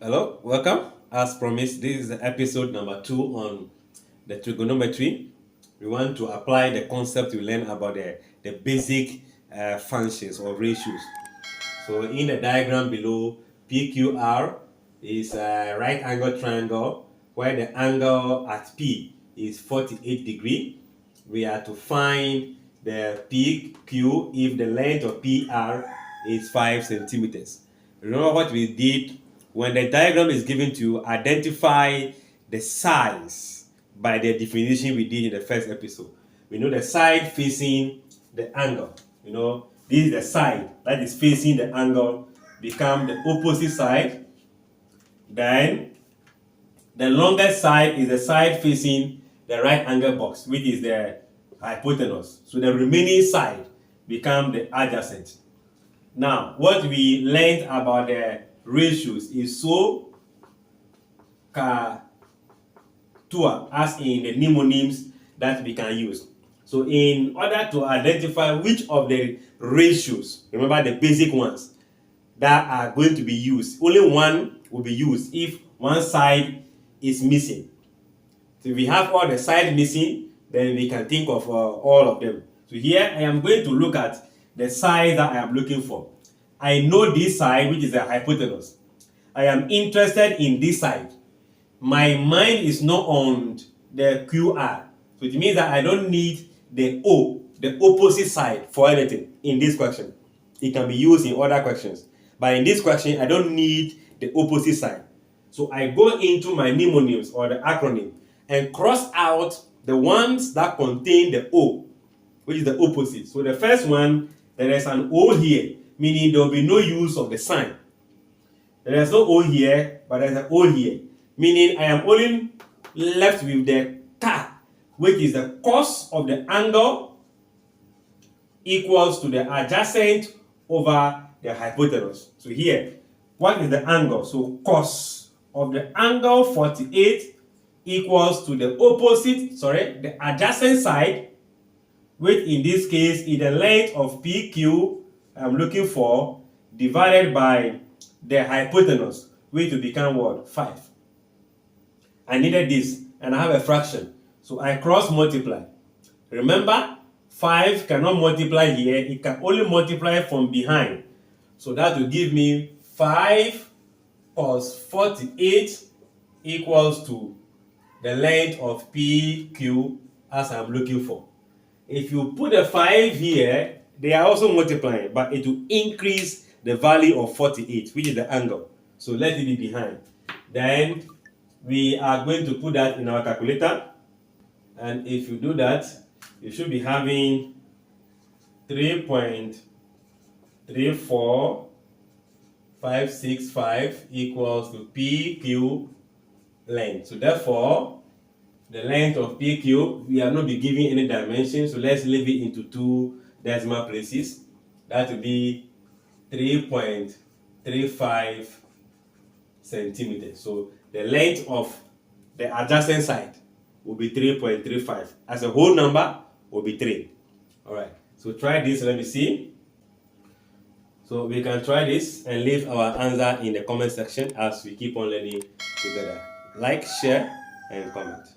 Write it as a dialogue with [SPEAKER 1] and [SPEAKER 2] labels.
[SPEAKER 1] Hello, welcome. As promised, this is episode number 2 on the trigonometry. We want to apply the concept we learned about the basic functions or ratios. So in the diagram below, PQR is a right angle triangle where the angle at P is 48 degree. We are to find the PQ if the length of PR is 5 centimeters. Remember what we did when the diagram is given to you, identify the size by the definition we did in the first episode. We know the side facing the angle. This is the side that is facing the angle become the opposite side. Then the longest side is the side facing the right angle box, which is the hypotenuse. So the remaining side become the adjacent. Now, what we learned about the ratios is so ka tua, as in the mnemonics that we can use. So in order to identify which of the ratios, remember the basic ones, that are going to be used, only one will be used if one side is missing. So if we have all the sides missing, then we can think of all of them. So here I am going to look at the side that I am looking for. I know this side, which is the hypotenuse. I am interested in this side. My mind is not on the QR. So it means that I don't need the O, the opposite side, for anything in this question. It can be used in other questions. But in this question, I don't need the opposite side. So I go into my mnemonics or the acronym and cross out the ones that contain the O, which is the opposite. So the first one, there is an O here, meaning there will be no use of the sign. There is no O here, but there is an O here, meaning I am only left with the ka, which is the cos of the angle equals to the adjacent over the hypotenuse. So here, what is the angle? So cos of the angle 48 equals to the the adjacent side, which in this case is the length of PQ I'm looking for, divided by the hypotenuse, which will become what? 5. I needed this, and I have a fraction. So I cross multiply. Remember, 5 cannot multiply here. It can only multiply from behind. So that will give me 5 cos 48 equals to the length of PQ as I'm looking for. If you put a 5 here, they are also multiplying, but it will increase the value of 48, which is the angle. So let it be behind. Then we are going to put that in our calculator. And if you do that, you should be having 3.34565 equals to PQ length. So therefore, the length of PQ, we are not be giving any dimension, so let's leave it into 2 decimal places. That will be 3.35 centimeters. So the length of the adjacent side will be 3.35. As a whole number will be 3. Alright, so try this, let me see. So we can try this and leave our answer in the comment section as we keep on learning together. Like, share, and comment.